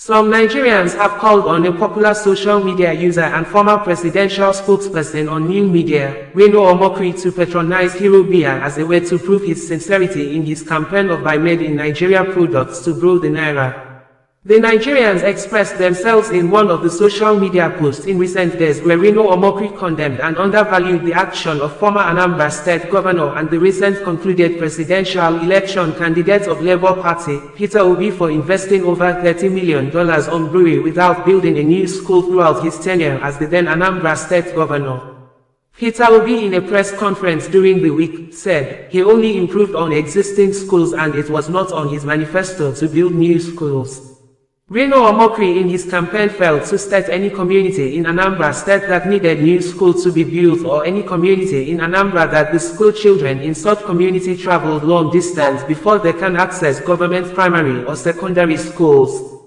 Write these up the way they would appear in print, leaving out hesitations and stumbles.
Some Nigerians have called on a popular social media user and former presidential spokesperson on new media, Reno Omokri, to patronize Hero Beer as a way to prove his sincerity in his campaign of buy made in Nigeria products to grow the Naira. The Nigerians expressed themselves in one of the social media posts in recent days where Reno Omokri condemned and undervalued the action of former Anambra State Governor and the recent concluded presidential election candidate of Labour Party, Peter Obi, for investing over $30 million on brewery without building a new school throughout his tenure as the then Anambra State Governor. Peter Obi, in a press conference during the week, said he only improved on existing schools and it was not on his manifesto to build new schools. Reno Omokri in his campaign failed to state any community in Anambra State that needed new schools to be built or any community in Anambra that the school children in such community traveled long distance before they can access government primary or secondary schools.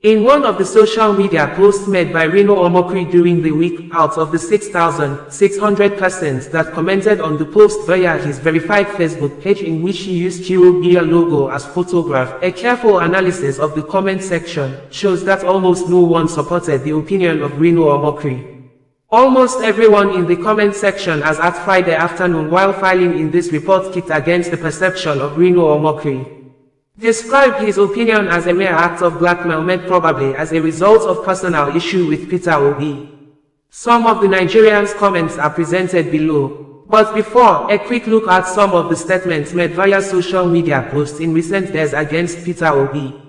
In one of the social media posts made by Reno Omokri during the week, out of the 6,600 persons that commented on the post via his verified Facebook page in which he used Hero Beer logo as photograph, a careful analysis of the comment section shows that almost no one supported the opinion of Reno Omokri. Almost everyone in the comment section has at Friday afternoon while filing in this report kit against the perception of Reno Omokri. Described his opinion as a mere act of blackmail made probably as a result of personal issue with Peter Obi. Some of the Nigerians' comments are presented below. But before, a quick look at some of the statements made via social media posts in recent days against Peter Obi.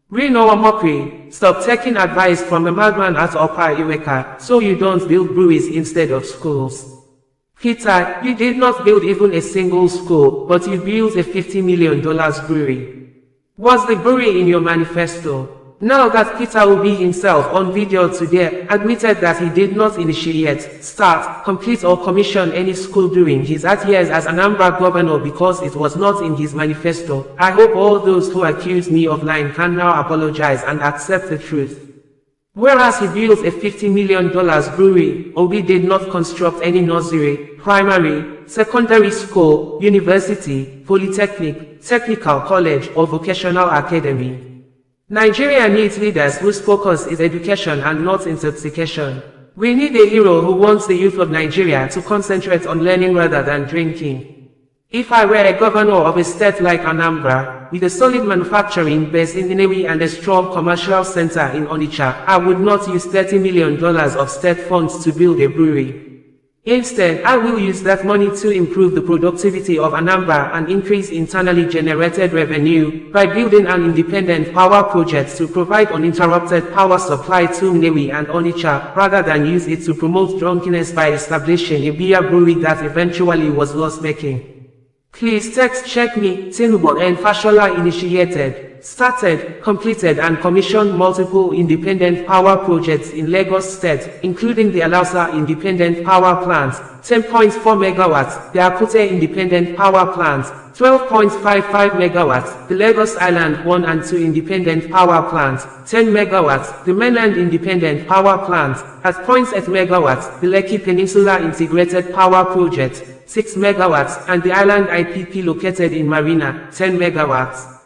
Reno Omokri, stop taking advice from a madman at Upper Iweka, so you don't build breweries instead of schools. Peter, you did not build even a single school, but you built a $50 million brewery. Was the brewery in your manifesto? Now that Peter Obi himself on video today admitted that he did not initiate, start, complete or commission any school during his 8 years as Anambra governor because it was not in his manifesto, I hope all those who accuse me of lying can now apologize and accept the truth. Whereas he built a $50 million brewery, Obi did not construct any nursery, primary, secondary school, university, polytechnic, technical college or vocational academy. Nigeria needs leaders whose focus is education and not intoxication. We need a hero who wants the youth of Nigeria to concentrate on learning rather than drinking. If I were a governor of a state like Anambra, with a solid manufacturing base in Nnewi and a strong commercial center in Onitsha, I would not use $30 million of state funds to build a brewery. Instead, I will use that money to improve the productivity of Anambra and increase internally generated revenue by building an independent power project to provide uninterrupted power supply to Nnewi and Onitsha, rather than use it to promote drunkenness by establishing a beer brewery that eventually was loss-making. Please text check me, Tinubu and Fashola initiated, started, completed and commissioned multiple independent power projects in Lagos State, including the Alausa Independent Power Plant, 10.4 megawatts, the Akute Independent Power Plant, 12.55 megawatts, the Lagos Island 1 and 2 Independent Power Plant, 10 megawatts, the Mainland Independent Power Plant, at 0.8 megawatts, the Lekki Peninsula Integrated Power Project, 6 megawatts, and the Island IPP located in Marina, 10 megawatts.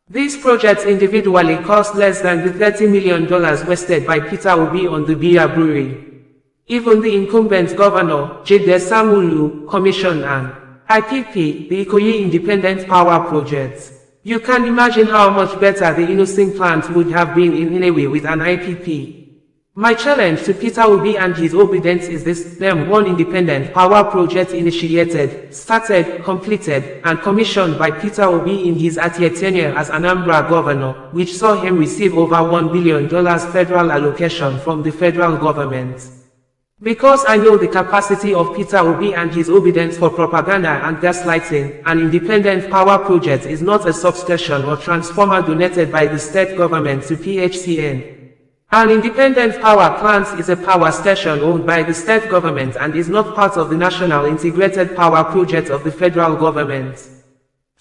These projects individually cost less than the $30 million wasted by Peter Obi on the beer brewery. Even the incumbent governor, Jide Sanwo-Olu, commissioned an IPP, the Ikoyi Independent Power Project. You can imagine how much better the Innocent plant would have been in Nnewi with an IPP. My challenge to Peter Obi and his obedience is this: name one independent power project initiated, started, completed, and commissioned by Peter Obi in his 8-year tenure as Anambra governor, which saw him receive over $1 billion federal allocation from the federal government. Because I know the capacity of Peter Obi and his obedience for propaganda and gaslighting, an independent power project is not a substation or transformer donated by the state government to PHCN. An independent power plant is a power station owned by the state government and is not part of the national integrated power project of the federal government.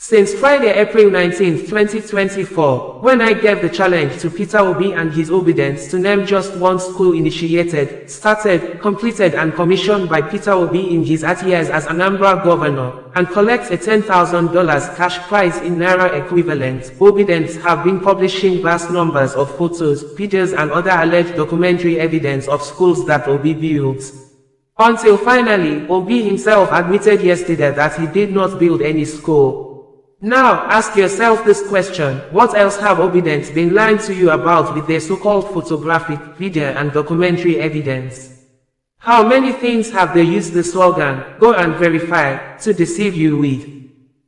Since Friday, April 19, 2024, when I gave the challenge to Peter Obi and his obedience to name just one school initiated, started, completed and commissioned by Peter Obi in his 8 years as Anambra governor, and collect a $10,000 cash prize in Naira equivalent, obedience have been publishing vast numbers of photos, videos and other alleged documentary evidence of schools that Obi built. Until finally, Obi himself admitted yesterday that he did not build any school. Now, ask yourself this question: what else have obedience been lying to you about with their so-called photographic, video and documentary evidence? How many things have they used the slogan, "Go and verify," to deceive you with?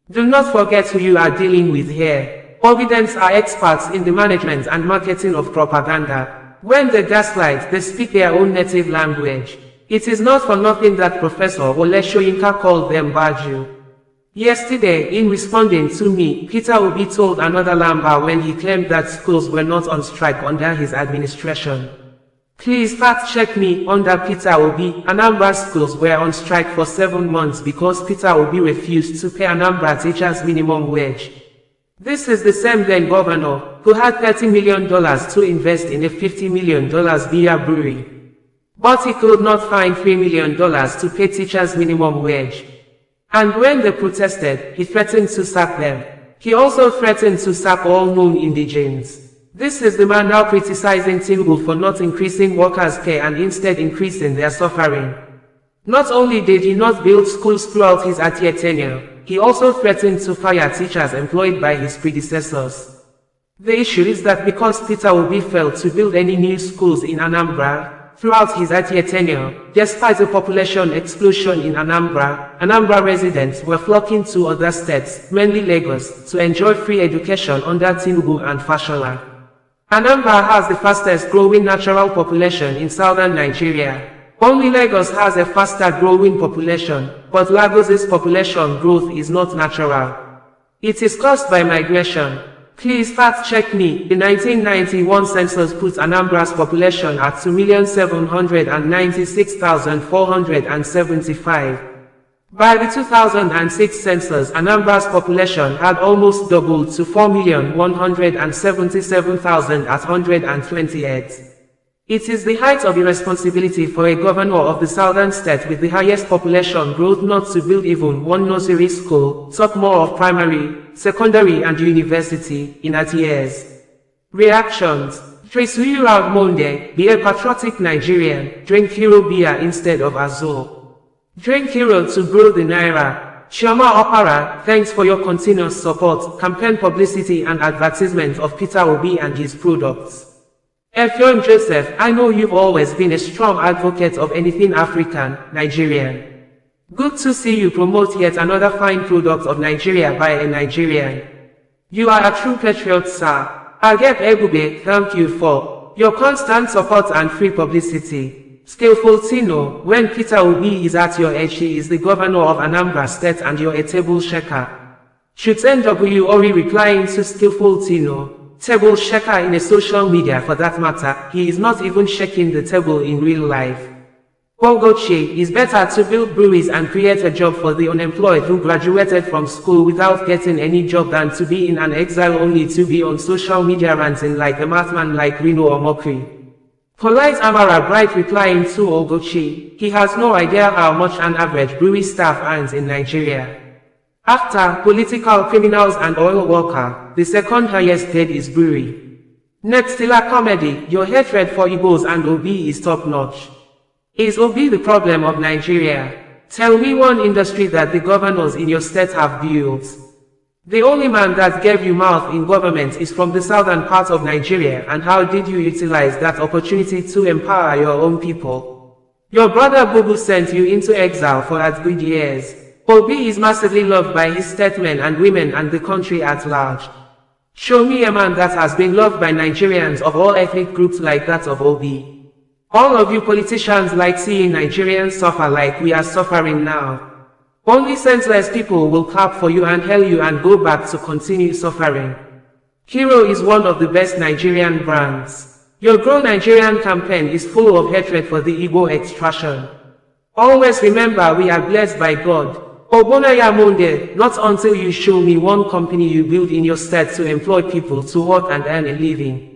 Do not forget who you are dealing with here. Obedience are experts in the management and marketing of propaganda. When they gaslight, they speak their own native language. It is not for nothing that Professor Wole Soyinka called them Baju. Yesterday, in responding to me, Peter Obi told another Lamba when he claimed that schools were not on strike under his administration. Please fact-check me. Under Peter Obi, Anambra schools were on strike for 7 months because Peter Obi refused to pay Anambra teachers minimum wage. This is the same then governor, who had $30 million to invest in a $50 million beer brewery. But he could not find $3 million to pay teachers minimum wage. And when they protested, he threatened to sack them. He also threatened to sack all known indigents. This is the man now criticizing Tinubu for not increasing workers' pay and instead increasing their suffering. Not only did he not build schools throughout his 8-year tenure, he also threatened to fire teachers employed by his predecessors. The issue is that because Peter Obi failed to build any new schools in Anambra, throughout his 8-year tenure, despite a population explosion in Anambra residents were flocking to other states, mainly Lagos, to enjoy free education under Tinubu and Fashola. Anambra has the fastest growing natural population in southern Nigeria. Only Lagos has a faster growing population, but Lagos's population growth is not natural. It is caused by migration. Please fact-check me. The 1991 census put Anambra's population at 2,796,475. By the 2006 census, Anambra's population had almost doubled to 4,177,828. It is the height of irresponsibility for a governor of the southern state with the highest population growth not to build even one nursery school, talk more of primary, secondary and university, in 8 years. Reactions: Tresuyu Monde, be a patriotic Nigerian, drink hero beer instead of Azul. Drink hero to grow the Naira. Chioma Opara, thanks for your continuous support, campaign publicity and advertisement of Peter Obi and his products. Effiong Joseph, I know you've always been a strong advocate of anything African, Nigerian. Good to see you promote yet another fine product of Nigeria by a Nigerian. You are a true patriot, sir. Agep Ebube, thank you for your constant support and free publicity. Skillful Tino, when Peter Obi is at your edge, he is the governor of Anambra State and you're a table shaker. Shoots NW Ori replying to Skillful Tino. Table shaker in a social media for that matter, he is not even shaking the table in real life. Bogoche, is better to build breweries and create a job for the unemployed who graduated from school without getting any job than to be in an exile only to be on social media ranting like a madman like Reno Omokri. Polite Amara Bright replying to Ogochi, he has no idea how much an average brewery staff earns in Nigeria. After political criminals and oil worker, the second highest paid is brewery. Next Tila Comedy, your hatred for Igbos and Obi is top notch. Is Obi the problem of Nigeria? Tell me one industry that the governors in your state have built. The only man that gave you mouth in government is from the southern part of Nigeria, and how did you utilize that opportunity to empower your own people? Your brother Bubu sent you into exile for at good years. Obi is massively loved by his statesmen and women and the country at large. Show me a man that has been loved by Nigerians of all ethnic groups like that of Obi. All of you politicians like seeing Nigerians suffer like we are suffering now. Only senseless people will clap for you and hail you and go back to continue suffering. Hero is one of the best Nigerian brands. Your Grow Nigerian campaign is full of hatred for the Igbo extraction. Always remember we are blessed by God. Yamonde, not until you show me one company you build in your state to employ people to work and earn a living.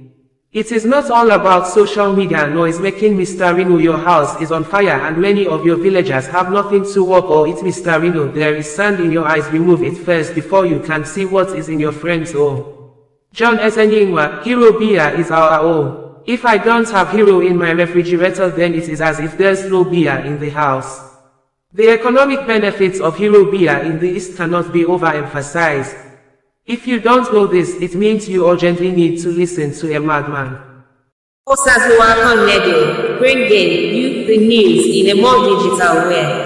It is not all about social media noise making Mr. Reno. Your house is on fire and many of your villagers have nothing to work or eat. Mr. Reno, there is sand in your eyes. Remove it first before you can see what is in your friend's home. John Esenyingwa, Hero beer is our own. If I don't have Hero in my refrigerator, then it is as if there's no beer in the house. The economic benefits of Hero beer in the East cannot be overemphasized. If you don't know this, it means you urgently need to listen to a madman. OsazuwaAkonedo, bringing you the news in a more digital way.